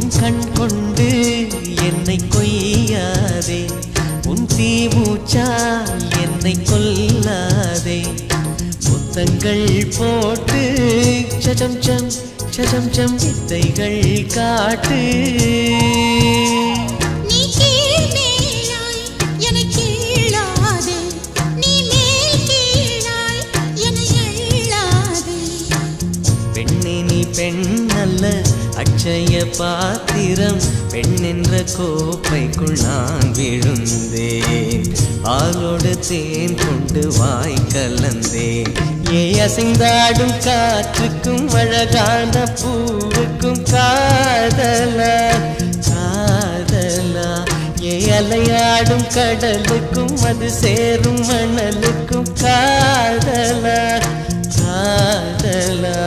உன் கண் கொண்டு என்னை கொய்யாதே, உன் தீமூச்சால் என்னை கொல்லாதே. முத்தங்கள் போட்டு சஜம் சம் சஜம் சம் வித்தைகள் காட்டு. பெண் அல்ல அட்சய பாத்திரம், பெண் என்ற கோப்பைக்குள் நான் விழுந்தேன். பாலோடு தேன் கொண்டு வாய் கலந்தேன். ஏ அசைந்தாடும் காற்றுக்கும் அழகான பூவுக்கும் காதலா காதலா. ஏ அலையாடும் கடலுக்கும் அது சேரும் மணலுக்கும் காதலா காதலா.